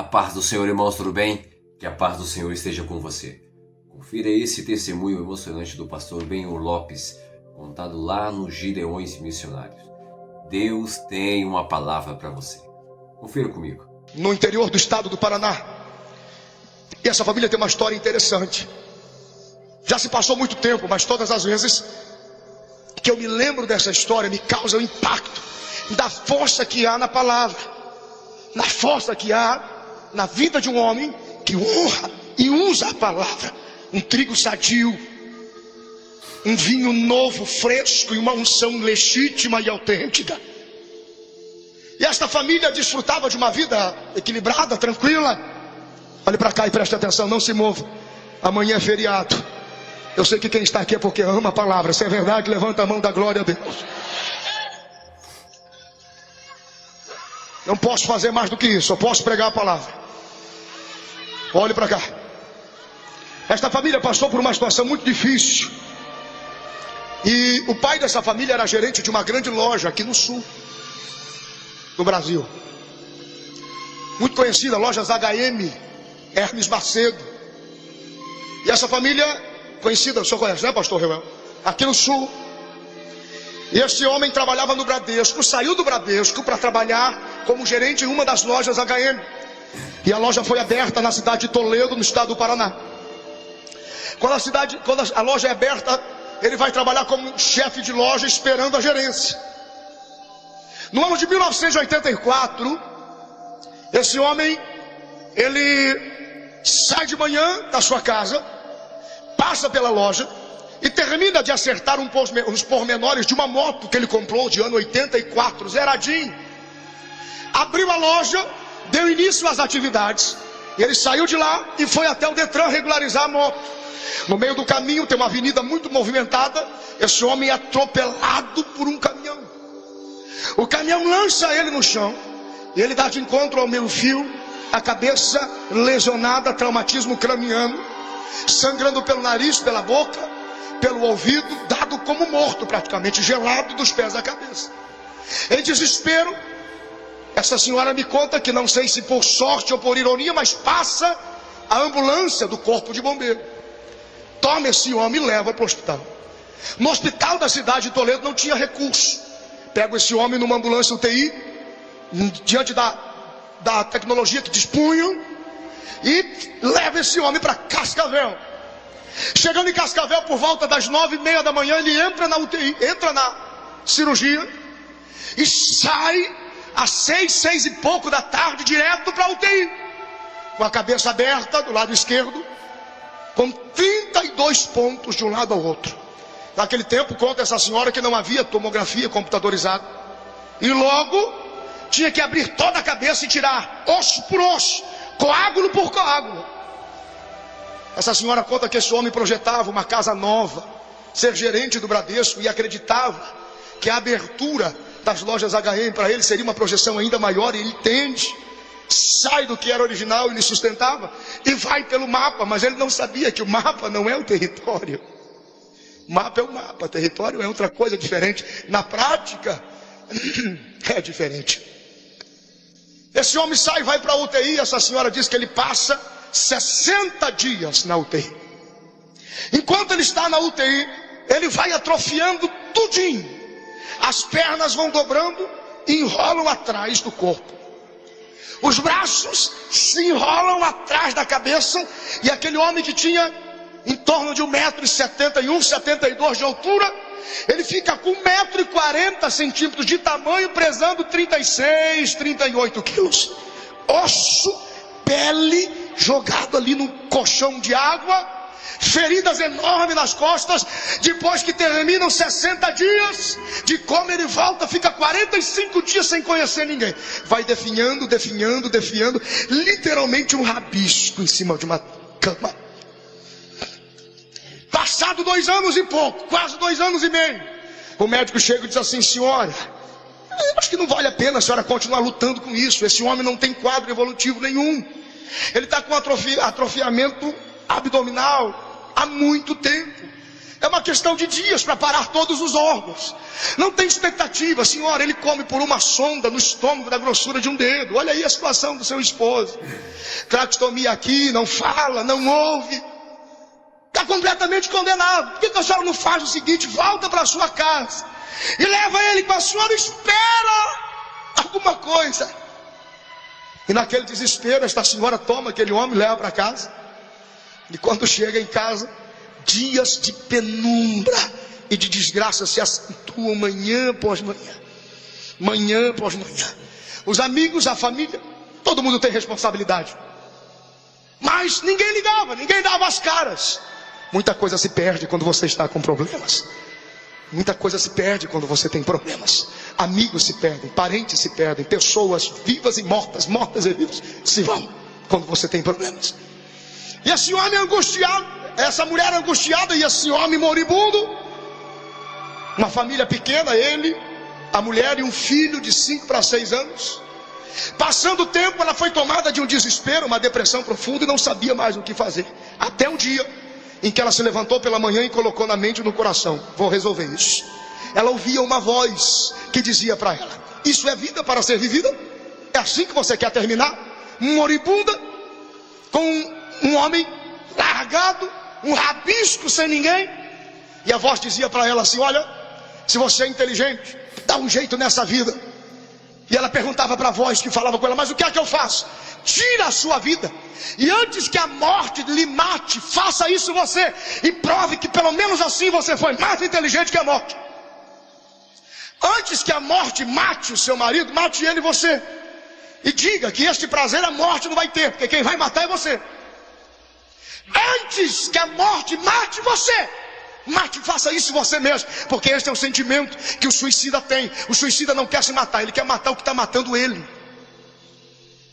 paz do Senhor, irmãos, tudo bem? Que a paz do Senhor esteja com você. Confira esse testemunho emocionante do pastor Benhur Lopes, contado lá no Gideões Missionários. Deus tem uma palavra para você. Confira comigo. No interior do estado do Paraná. E essa família tem uma história interessante. Já se passou muito tempo, mas todas as vezes que eu me lembro dessa história, me causa o impacto da força que há na palavra, na força que há na vida de um homem que honra e usa a palavra. Um trigo sadio, um vinho novo, fresco e uma unção legítima e autêntica. E esta família desfrutava de uma vida equilibrada, tranquila. Olhe para cá e preste atenção, não se mova. Amanhã é feriado. Eu sei que quem está aqui é porque ama a palavra. Se é verdade, levanta a mão da glória a Deus. Não posso fazer mais do que isso, eu posso pregar a palavra. Olhe para cá. Esta família passou por uma situação muito difícil. E o pai dessa família era gerente de uma grande loja aqui no sul do Brasil. Muito conhecida, lojas HM, Hermes Macedo. E essa família, conhecida, o senhor conhece, né, pastor Reuel? Aqui no sul. E esse homem trabalhava no Bradesco, saiu do Bradesco para trabalhar como gerente em uma das lojas HM. E a loja foi aberta na cidade de Toledo, no estado do Paraná. Quando a loja é aberta, ele vai trabalhar como chefe de loja, esperando a gerência. No ano de 1984, esse homem, ele sai de manhã da sua casa, passa pela loja e termina de acertar uns pormenores de uma moto que ele comprou de ano 84, zeradinho. Abriu a loja, deu início às atividades. Ele saiu de lá e foi até o Detran regularizar a moto. No meio do caminho tem uma avenida muito movimentada. Esse homem é atropelado por um caminhão. O caminhão lança ele no chão e ele dá de encontro ao meio-fio, a cabeça lesionada, traumatismo craniano, sangrando pelo nariz, pela boca, pelo ouvido, dado como morto praticamente, gelado dos pés à cabeça. Em desespero, essa senhora me conta que, não sei se por sorte ou por ironia, mas passa a ambulância do corpo de bombeiro. Toma esse homem e leva para o hospital. No hospital da cidade de Toledo não tinha recurso. Pega esse homem numa ambulância UTI, diante da tecnologia que dispunham, e leva esse homem para Cascavel. Chegando em Cascavel por volta das 9h30 da manhã, ele entra na UTI, entra na cirurgia e sai às 6 e pouco da tarde direto para a UTI, com a cabeça aberta do lado esquerdo, com 32 pontos de um lado ao outro. Naquele tempo, conta essa senhora, que não havia tomografia computadorizada, e logo tinha que abrir toda a cabeça e tirar osso por osso, coágulo por coágulo. Essa senhora conta que esse homem projetava uma casa nova, ser gerente do Bradesco, e acreditava que a abertura das lojas HM para ele seria uma projeção ainda maior, e ele entende, sai do que era original e lhe sustentava e vai pelo mapa, mas ele não sabia que o mapa não é o território. O mapa é o mapa, território é outra coisa diferente. Na prática é diferente. Esse homem sai e vai para a UTI. Essa senhora diz que ele passa 60 dias na UTI. Enquanto ele está na UTI, ele vai atrofiando tudinho. As pernas vão dobrando e enrolam atrás do corpo. Os braços se enrolam atrás da cabeça. E aquele homem que tinha em torno de 1,71 m, 72 de altura, ele fica com 1,40 m de tamanho, pesando 36, 38 quilos. Osso, pele, jogado ali no colchão de água, feridas enormes nas costas. Depois que terminam 60 dias de coma, ele volta, fica 45 dias sem conhecer ninguém. Vai definhando, literalmente um rabisco em cima de uma cama. Passado 2 anos e pouco, quase 2 anos e meio, o médico chega e diz assim: senhora, eu acho que não vale a pena a senhora continuar lutando com isso. Esse homem não tem quadro evolutivo nenhum. Ele está com atrofiamento abdominal há muito tempo. É uma questão de dias para parar todos os órgãos. Não tem expectativa. Senhora, ele come por uma sonda no estômago da grossura de um dedo. Olha aí a situação do seu esposo. Traqueostomia aqui, não fala, não ouve. Está completamente condenado. Por que a senhora não faz o seguinte? Volta para a sua casa e leva ele com a senhora, espera alguma coisa. E naquele desespero, esta senhora toma aquele homem, leva para casa. E quando chega em casa, dias de penumbra e de desgraça se acentuam manhã após manhã. Manhã após manhã. Os amigos, a família, todo mundo tem responsabilidade. Mas ninguém ligava, ninguém dava as caras. Muita coisa se perde quando você está com problemas. Muita coisa se perde quando você tem problemas. Amigos se perdem, parentes se perdem, pessoas vivas e mortas, mortas e vivas se vão quando você tem problemas. E esse homem angustiado, essa mulher angustiada e esse homem moribundo, uma família pequena, ele, a mulher e um filho de 5 para 6 anos. Passando o tempo, ela foi tomada de um desespero, uma depressão profunda e não sabia mais o que fazer. Até um dia em que ela se levantou pela manhã e colocou na mente e no coração: vou resolver isso. Ela ouvia uma voz que dizia para ela: isso é vida para ser vivida? É assim que você quer terminar? Moribunda, com um homem largado, um rabisco sem ninguém. E a voz dizia para ela assim: olha, se você é inteligente, dá um jeito nessa vida. E ela perguntava para a voz que falava com ela: mas o que é que eu faço? Tira a sua vida, e antes que a morte lhe mate, faça isso você, e prove que pelo menos assim você foi mais inteligente que a morte. Antes que a morte mate o seu marido, mate ele e você, e diga que este prazer a morte não vai ter, porque quem vai matar é você. Antes que a morte mate você, mate, faça isso você mesmo, porque este é o sentimento que o suicida tem. O suicida não quer se matar, ele quer matar o que está matando ele.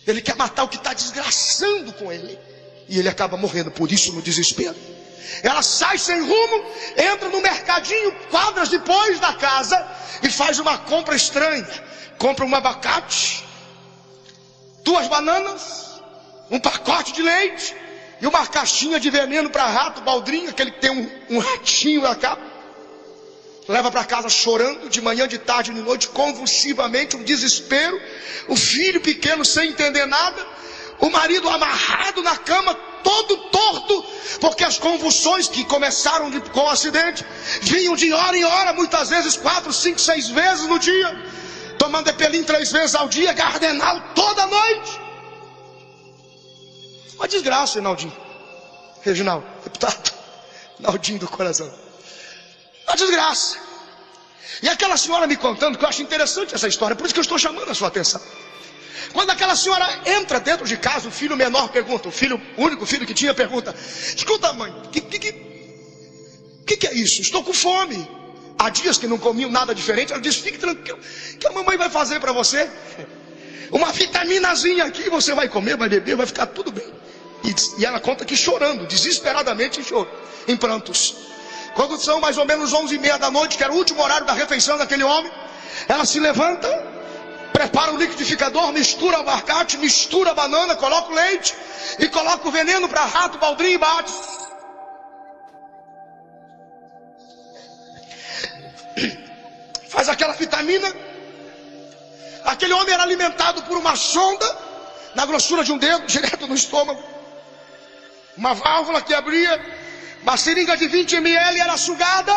Ele quer matar o que está desgraçando com ele, e ele acaba morrendo por isso no desespero. Ela sai sem rumo, entra no mercadinho, quadras depois da casa, e faz uma compra estranha. Compra um abacate, 2 bananas, um pacote de leite e uma caixinha de veneno para rato, baldrinho, aquele que tem um ratinho na capa. Leva para casa chorando, de manhã, de tarde, de noite, convulsivamente, um desespero. O filho pequeno sem entender nada. O marido amarrado na cama, todo torto, porque as convulsões que começaram com o acidente vinham de hora em hora, muitas vezes 4, 5, 6 vezes no dia. Tomando Epelim 3 vezes ao dia, Gardenal toda noite. Uma desgraça, Reinaldinho. Reginaldo, deputado. Naldinho do coração. Uma desgraça. E aquela senhora me contando, que eu acho interessante essa história, por isso que eu estou chamando a sua atenção. Quando aquela senhora entra dentro de casa, o filho menor pergunta, o único filho que tinha pergunta: escuta, mãe, o que é isso? Estou com fome. Há dias que não comiam nada diferente. Ela diz: fique tranquilo, que a mamãe vai fazer para você uma vitaminazinha aqui, você vai comer, vai beber, vai ficar tudo bem. E ela conta que chorando, desesperadamente em prantos. Quando são mais ou menos 11h30 da noite, que era o último horário da refeição daquele homem, ela se levanta, prepara o liquidificador, mistura o abacate, mistura a banana, coloca o leite e coloca o veneno para rato, baldrinho e bate. Faz aquela vitamina. Aquele homem era alimentado por uma sonda na grossura de um dedo, direto no estômago. Uma válvula que abria. Uma seringa de 20 ml era sugada,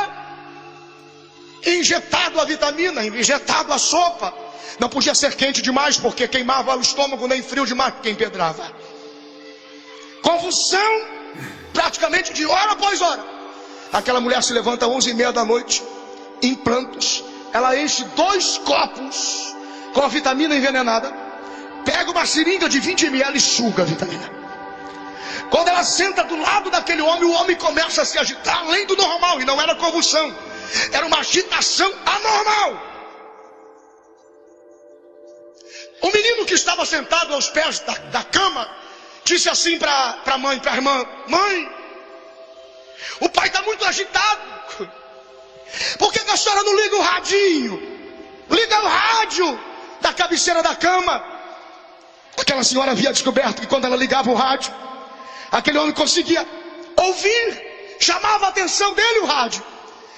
injetado a vitamina, injetado a sopa. Não podia ser quente demais, porque queimava o estômago, nem frio demais, porque empedrava. Convulsão, praticamente de hora após hora. Aquela mulher se levanta às 11h30 da noite, em prantos. Ela enche 2 copos com a vitamina envenenada, pega uma seringa de 20 ml e suga a vitamina. Quando ela senta do lado daquele homem, o homem começa a se agitar além do normal. E não era convulsão, era uma agitação anormal. O menino que estava sentado aos pés da cama disse assim para a mãe, para a irmã: mãe, o pai está muito agitado. Por que a senhora não liga o radinho? Liga o rádio da cabeceira da cama. Aquela senhora havia descoberto que quando ela ligava o rádio, aquele homem conseguia ouvir chamava a atenção dele o rádio.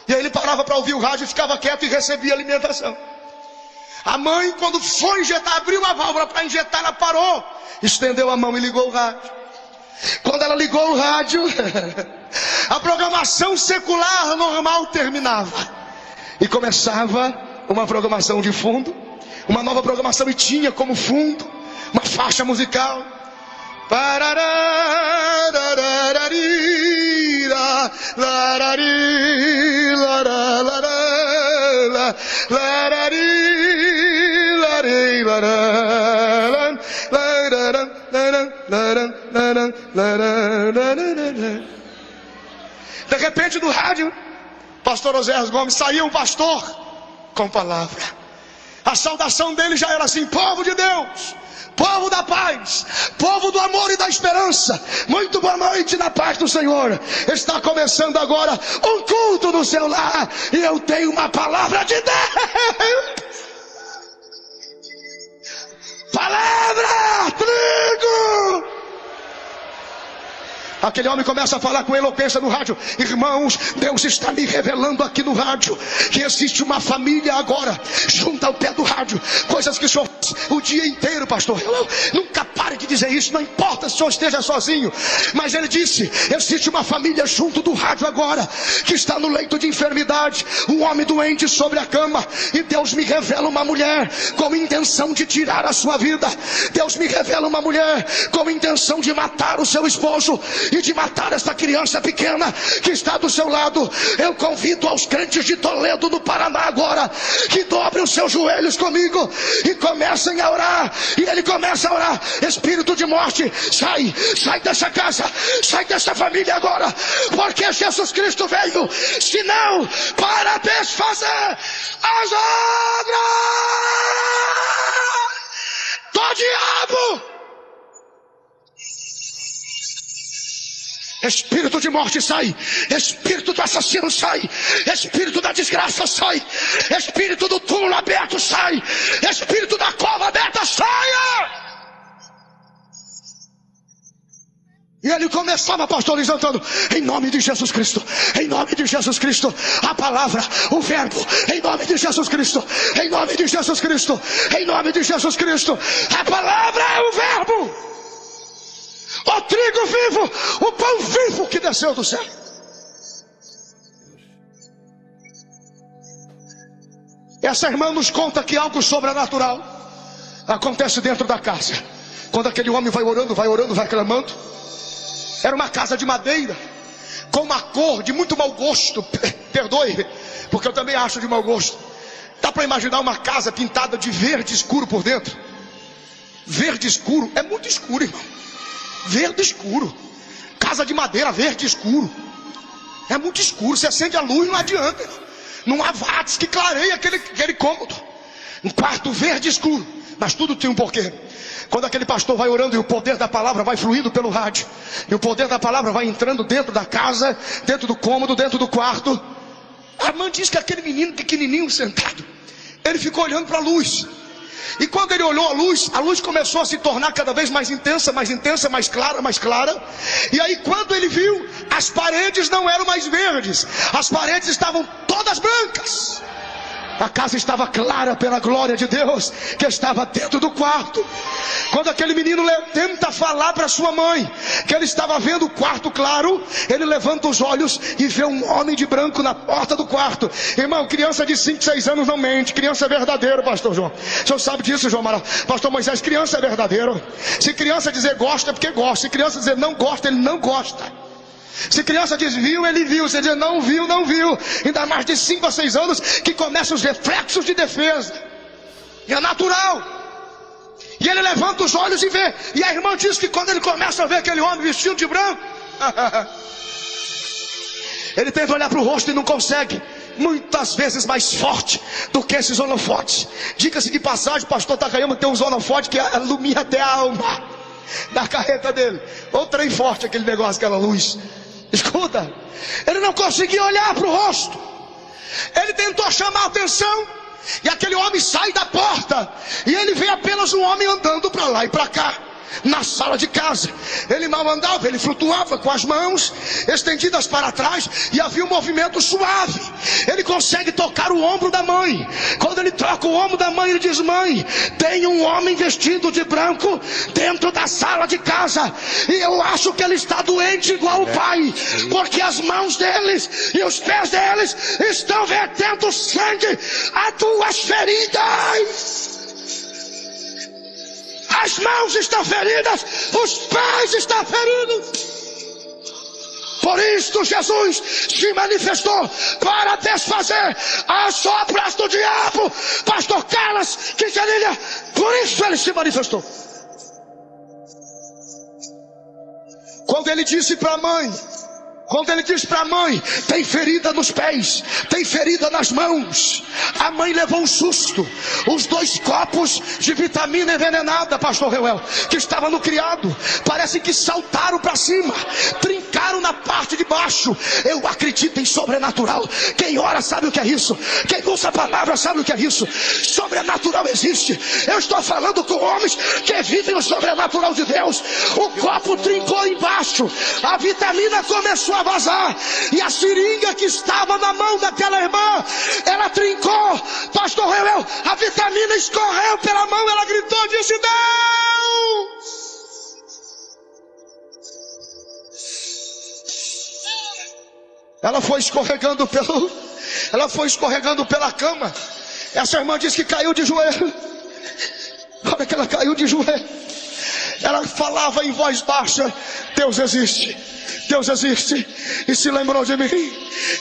E aí ele parava para ouvir o rádio e ficava quieto e recebia alimentação. A mãe, quando foi injetar, abriu a válvula para injetar, ela parou, estendeu a mão e ligou o rádio. Quando ela ligou o rádio, a programação secular normal terminava. E começava uma programação de fundo, uma nova programação, e tinha como fundo uma faixa musical. De repente do rádio, pastor Oséias Gomes, saía um pastor com palavra. A saudação dele já era assim: povo de Deus, povo da paz, povo do amor e da esperança, muito boa noite na paz do Senhor. Está começando agora um culto no seu lar, e eu tenho uma palavra de Deus. Palavra, trigo. Aquele homem começa a falar com eloquência no rádio: irmãos, Deus está me revelando aqui no rádio que existe uma família agora junto ao pé do rádio. Coisas que o senhor faz o dia inteiro, pastor. Eu nunca pare de dizer isso, não importa se o senhor esteja sozinho. Mas ele disse: existe uma família junto do rádio agora que está no leito de enfermidade, um homem doente sobre a cama, e Deus me revela uma mulher com intenção de tirar a sua vida. Deus me revela uma mulher com intenção de matar o seu esposo e de matar esta criança pequena que está do seu lado. Eu convido aos crentes de Toledo, no Paraná, agora, que dobrem os seus joelhos comigo e comecem a orar. E ele começa a orar: espírito de morte, sai, sai dessa casa, sai dessa família agora, porque Jesus Cristo veio, senão para desfazer as obras do diabo. Espírito de morte, sai. Espírito do assassino, sai. Espírito da desgraça, sai. Espírito do túmulo aberto, sai. Espírito da cova aberta, saia. E ele começava, pastor Luiz Antônio: em nome de Jesus Cristo, em nome de Jesus Cristo, a palavra, o verbo, em nome de Jesus Cristo, em nome de Jesus Cristo, em nome de Jesus Cristo, a palavra é o verbo, o trigo vivo, o pão vivo que desceu do céu. Essa irmã nos conta que algo sobrenatural acontece dentro da casa. Quando aquele homem vai orando, vai clamando. Era uma casa de madeira, com uma cor de muito mau gosto. Perdoe, porque eu também acho de mau gosto. Dá para imaginar uma casa pintada de verde escuro por dentro? Verde escuro, é muito escuro, irmão. Verde escuro, casa de madeira, verde escuro, é muito escuro. Você acende a luz, não adianta, não há watts que clareia aquele cômodo. Um quarto verde escuro, mas tudo tem um porquê. Quando aquele pastor vai orando e o poder da palavra vai fluindo pelo rádio, e o poder da palavra vai entrando dentro da casa, dentro do cômodo, dentro do quarto, a irmã diz que aquele menino pequenininho sentado, ele ficou olhando para a luz. E quando ele olhou a luz começou a se tornar cada vez mais intensa, mais clara, mais clara. E aí quando ele viu, as paredes não eram mais verdes, as paredes estavam todas brancas. A casa estava clara pela glória de Deus que estava dentro do quarto. Quando aquele menino tenta falar para sua mãe que ele estava vendo o quarto claro, ele levanta os olhos e vê um homem de branco na porta do quarto. Irmão, criança de 5, 6 anos não mente. Criança é verdadeiro, pastor João. O senhor sabe disso, João Amaral. Pastor Moisés, criança é verdadeiro. Se criança dizer gosta, é porque gosta. Se criança dizer não gosta, ele não gosta. Se criança diz viu, ele viu. Se diz não viu, não viu. Ainda mais de 5 a 6 anos que começam os reflexos de defesa. E é natural. E ele levanta os olhos e vê. E a irmã diz que quando ele começa a ver aquele homem vestido de branco, ele tenta olhar para o rosto e não consegue. Muitas vezes mais forte do que esses holofotes. Diga-se de passagem, o pastor Takayama tem uns holofotes que ilumina até a alma da carreta dele. Ou trem forte aquele negócio, aquela luz. Escuta, ele não conseguia olhar para o rosto. Ele tentou chamar a atenção, e aquele homem sai da porta, e ele vê apenas um homem andando para lá e para cá. na sala de casa. Ele mal andava, ele flutuava com as mãos estendidas para trás e havia um movimento suave. Ele consegue tocar o ombro da mãe. Quando ele toca o ombro da mãe, ele diz: mãe, tem um homem vestido de branco dentro da sala de casa, e eu acho que ele está doente igual o pai, porque as mãos deles e os pés deles estão vertendo sangue a tuas feridas. As mãos estão feridas, os pés estão feridos. Por isto Jesus se manifestou para desfazer as obras do diabo. Pastor Carlos Quintanilha, por isso ele se manifestou. Quando ele disse para a mãe, tem ferida nos pés, tem ferida nas mãos, a mãe levou um susto. Os 2 copos de vitamina envenenada, pastor Reuel, que estava no criado, parece que saltaram para cima, trincaram na parte de baixo. Eu acredito em sobrenatural. Quem ora sabe o que é isso. Quem usa a palavra sabe o que é isso. Sobrenatural existe. Eu estou falando com homens que vivem o sobrenatural de Deus. O copo trincou embaixo, a vitamina começou a vazar, e a seringa que estava na mão daquela irmã, ela trincou. Pastor Reuel, a vitamina escorreu pela mão, ela gritou, disse: Deus! Ela foi escorregando pela cama. Essa irmã disse que caiu de joelho. Na hora que ela caiu de joelho, ela falava em voz baixa: Deus existe, Deus existe, e se lembrou de mim.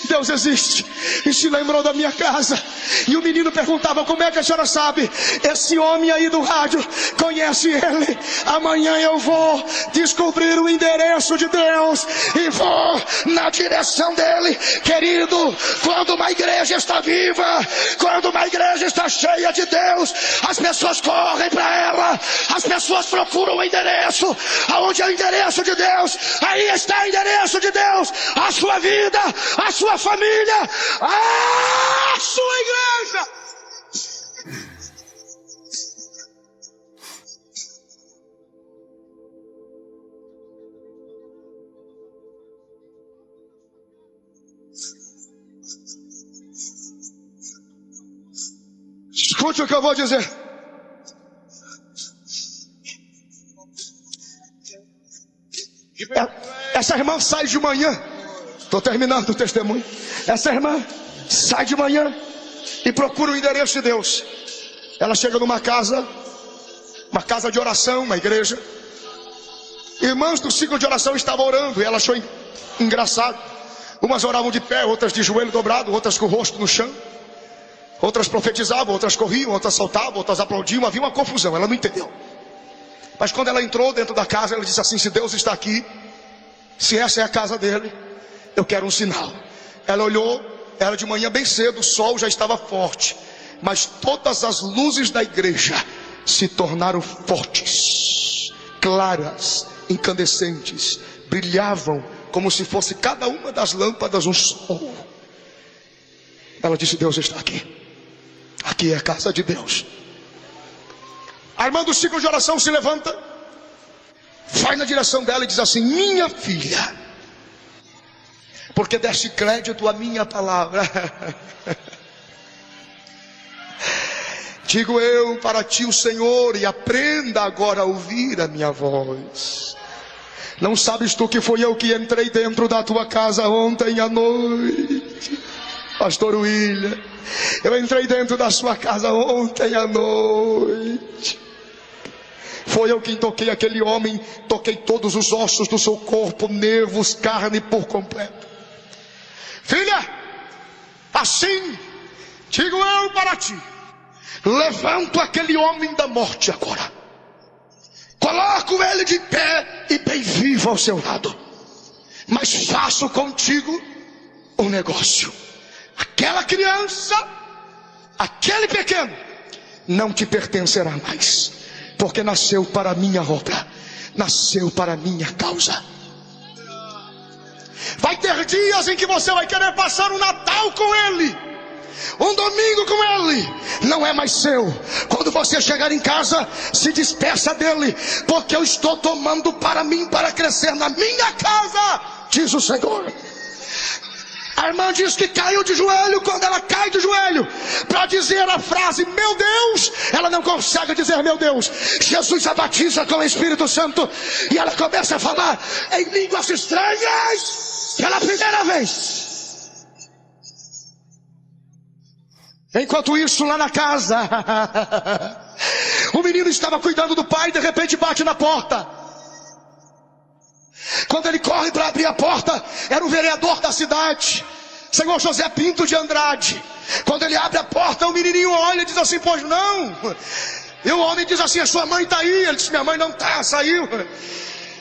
Deus existe, e se lembrou da minha casa. E o menino perguntava: como é que a senhora sabe? Esse homem aí do rádio, conhece ele? Amanhã eu vou descobrir o endereço de Deus e vou na direção dele. Querido, quando uma igreja está viva, quando uma igreja está cheia de Deus, as pessoas correm para ela, as pessoas procuram o endereço. Aonde é o endereço de Deus, aí está o endereço de Deus. A sua vida, a sua família, a sua igreja. Escute o que eu vou dizer. Essa irmã sai de manhã. Estou terminando o testemunho. Essa irmã sai de manhã e procura o endereço de Deus. Ela chega numa casa de oração, uma igreja. Irmãs do ciclo de oração estavam orando e ela achou engraçado. Umas oravam de pé, outras de joelho dobrado, outras com o rosto no chão. Outras profetizavam, outras corriam, outras saltavam, outras aplaudiam. Havia uma confusão, ela não entendeu. Mas quando ela entrou dentro da casa, ela disse assim: se Deus está aqui, se essa é a casa dele, eu quero um sinal. Ela olhou, era de manhã bem cedo, o sol já estava forte, mas todas as luzes da igreja se tornaram fortes, claras, incandescentes, brilhavam como se fosse cada uma das lâmpadas um sol. Ela disse: Deus está aqui. Aqui é a casa de Deus. A irmã do ciclo de oração se levanta, vai na direção dela e diz assim: minha filha, porque deste crédito à minha palavra, digo eu para ti o Senhor, e aprenda agora a ouvir a minha voz. Não sabes tu que foi eu que entrei dentro da tua casa ontem à noite, pastor William? Eu entrei dentro da sua casa ontem à noite. Foi eu quem toquei aquele homem, toquei todos os ossos do seu corpo, nervos, carne por completo. Filha, assim digo eu para ti: levanto aquele homem da morte agora, coloco ele de pé e bem vivo ao seu lado, mas faço contigo um negócio. Aquela criança, aquele pequeno, não te pertencerá mais, porque nasceu para a minha obra, nasceu para a minha causa. Vai ter dias em que você vai querer passar o Natal com ele, Um domingo com Ele não é mais seu. Quando você chegar em casa, se despeça dele, porque eu estou tomando para mim, para crescer na minha casa, diz o Senhor. A irmã diz que caiu de joelho. Quando ela cai de joelho para dizer a frase meu Deus, ela não consegue dizer meu Deus. Jesus a batiza com o Espírito Santo e ela começa a falar em línguas estranhas pela primeira vez. Enquanto isso, lá na casa, o menino estava cuidando do pai e de repente bate na porta. Quando ele corre para abrir a porta, era o vereador da cidade, senhor José Pinto de Andrade. Quando ele abre a porta, o menininho olha e diz assim, pois não. E o homem diz assim, a sua mãe está aí. Ele disse, minha mãe não está, saiu.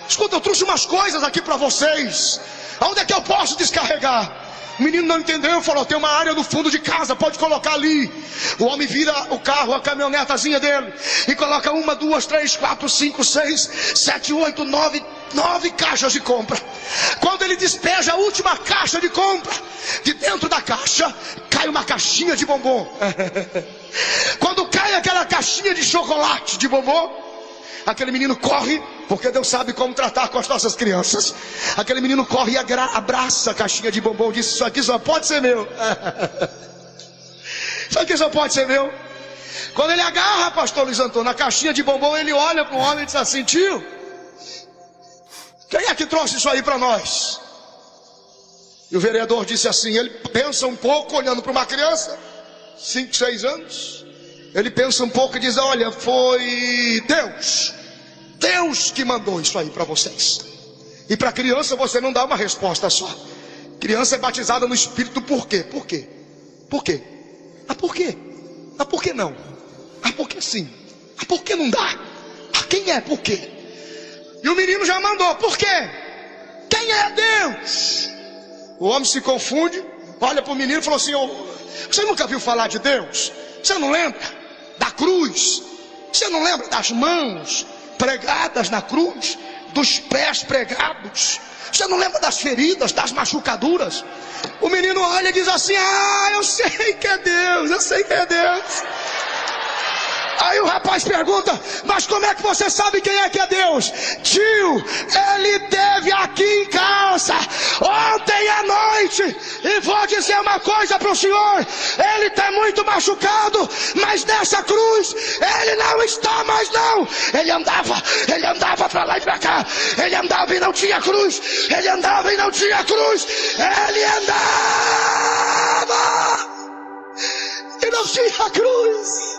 Escuta, eu trouxe umas coisas aqui para vocês. Aonde é que eu posso descarregar? O menino não entendeu, falou, tem uma área no fundo de casa, pode colocar ali. O homem vira o carro, a caminhonetazinha dele, e coloca 1, 2, 3, 4, 5, 6, 7, 8, 9 caixas de compra. Quando ele despeja a última caixa de compra, de dentro da caixa cai uma caixinha de bombom. Quando cai aquela caixinha de chocolate de bombom, aquele menino corre, porque Deus sabe como tratar com as nossas crianças. Aquele menino corre e abraça a caixinha de bombom, diz, isso aqui só pode ser meu. Isso aqui só pode ser meu. Quando ele agarra, pastor Luiz Antônio, a caixinha de bombom, ele olha para o homem e diz assim, tio, quem é que trouxe isso aí para nós? E o vereador disse assim, ele pensa um pouco, olhando para uma criança, 5, 6 anos. Ele pensa um pouco e diz, olha, foi Deus que mandou isso aí para vocês. E para criança você não dá uma resposta só. Criança é batizada no Espírito, por quê? Por quê? Por quê? Ah, por quê? Ah, por que não? Ah, por que sim? Ah, por que não dá? Ah, quem é? Por quê? E o menino já mandou, por quê? Quem é Deus? O homem se confunde, olha para o menino e falou assim, você nunca viu falar de Deus? Você não lembra da cruz? Você não lembra das mãos pregadas na cruz? Dos pés pregados? Você não lembra das feridas, das machucaduras? O menino olha e diz assim, eu sei que é Deus, eu sei que é Deus. Aí o rapaz pergunta, mas como é que você sabe quem é que é Deus? Tio, ele teve aqui em casa ontem à noite. E vou dizer uma coisa para o senhor, ele está muito machucado, mas nessa cruz ele não está mais não. Ele andava para lá e para cá. Ele andava e não tinha cruz. Ele andava e não tinha cruz. Ele andava e não tinha cruz.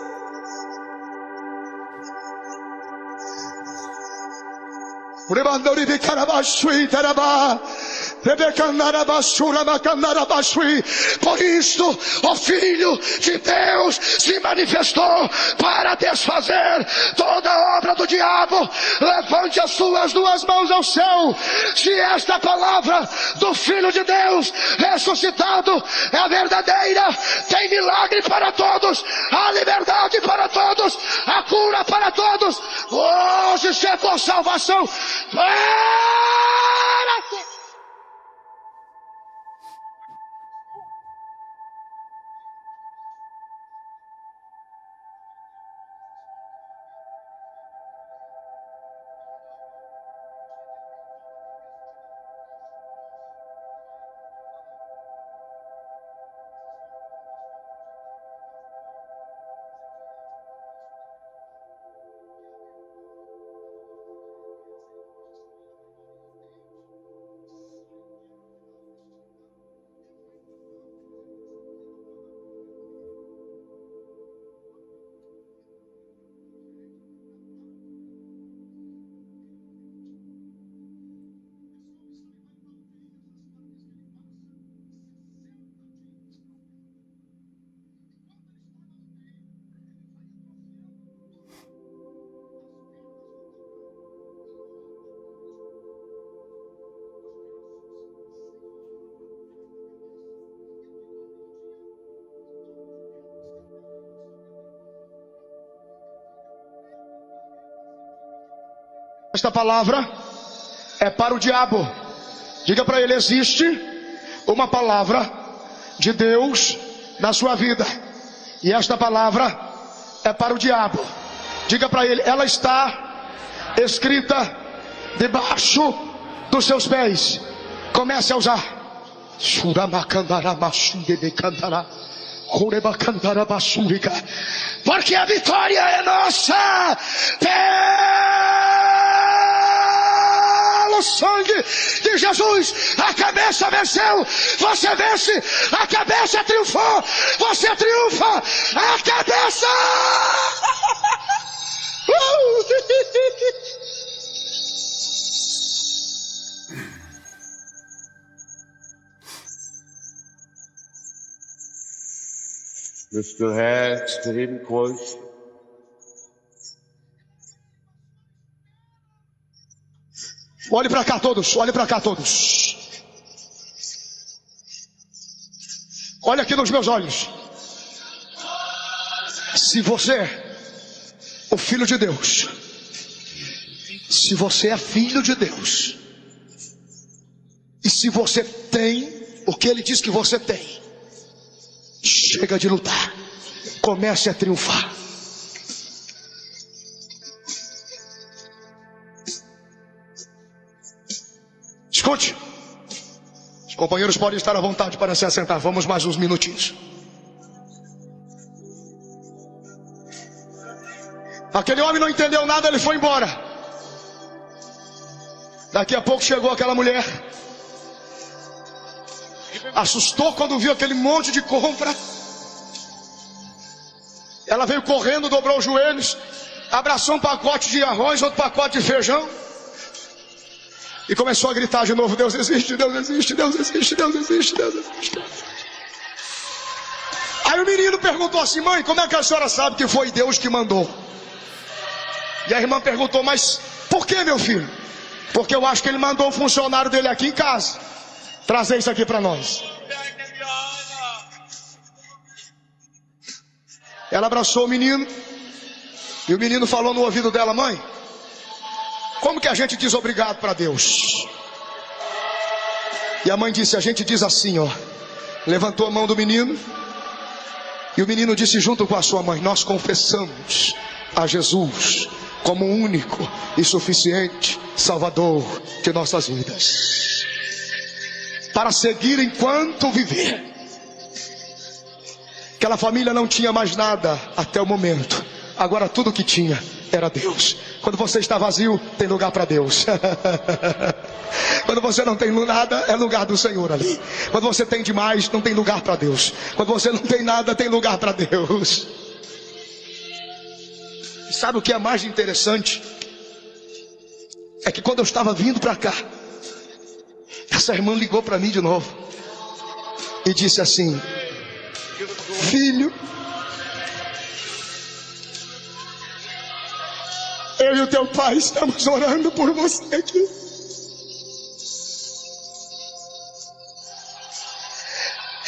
Por isso o Filho de Deus se manifestou para desfazer toda a obra do diabo. Levante as suas 2 mãos ao céu, se esta palavra do Filho de Deus ressuscitado é verdadeira. Tem milagre para todos, a liberdade para todos, a cura para todos. Hoje chegou salvação para todos. Esta palavra é para o diabo. Diga para ele, existe uma palavra de Deus na sua vida. E esta palavra é para o diabo. Diga para ele: ela está escrita debaixo dos seus pés. Comece a usar. Porque a vitória é nossa pelo sangue de Jesus. A cabeça venceu, você vence. A cabeça triunfou, você triunfa. A cabeça Lift your hands to him close. Olhe para cá todos, olhe para cá todos. Olha aqui nos meus olhos. Se você é o filho de Deus, se você é filho de Deus, e se você tem o que ele diz que você tem, chega de lutar, comece a triunfar. Escute, os companheiros podem estar à vontade para se assentar. Vamos mais uns minutinhos. Aquele homem não entendeu nada, ele foi embora. Daqui a pouco chegou aquela mulher. Assustou quando viu aquele monte de compra. Ela veio correndo, dobrou os joelhos, abraçou um pacote de arroz, outro pacote de feijão, e começou a gritar de novo: Deus existe, Deus existe, Deus existe, Deus existe, Deus existe. Aí o menino perguntou assim: mãe, como é que a senhora sabe que foi Deus que mandou? E a irmã perguntou: mas por que, meu filho? Porque eu acho que ele mandou o funcionário dele aqui em casa trazer isso aqui para nós. Ela abraçou o menino, e o menino falou no ouvido dela: mãe, como que a gente diz obrigado para Deus? E a mãe disse: a gente diz assim, ó. Levantou a mão do menino, e o menino disse junto com a sua mãe: nós confessamos a Jesus como o único e suficiente Salvador de nossas vidas, para seguir enquanto viver. Aquela família não tinha mais nada até o momento. Agora tudo que tinha era Deus. Quando você está vazio, tem lugar para Deus. Quando você não tem nada, é lugar do Senhor ali. Quando você tem demais, não tem lugar para Deus. Quando você não tem nada, tem lugar para Deus. E sabe o que é mais interessante? É que quando eu estava vindo para cá, essa irmã ligou para mim de novo e disse assim: filho, eu e o teu pai estamos orando por você aqui.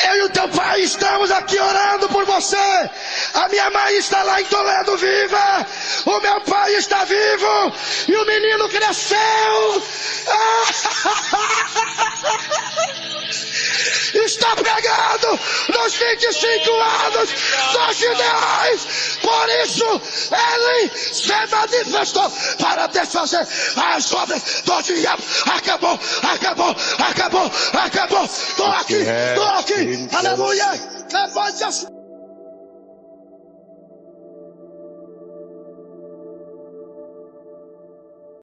Eu e o teu pai estamos aqui orando por você. A minha mãe está lá em Toledo viva. O meu pai está vivo. E o menino cresceu. Está pregando nos 25 anos dos ideais. Por isso ele se manifestou para desfazer as obras do diabo. Acabou, acabou, acabou, acabou. Estou aqui, aleluia. Levante-se.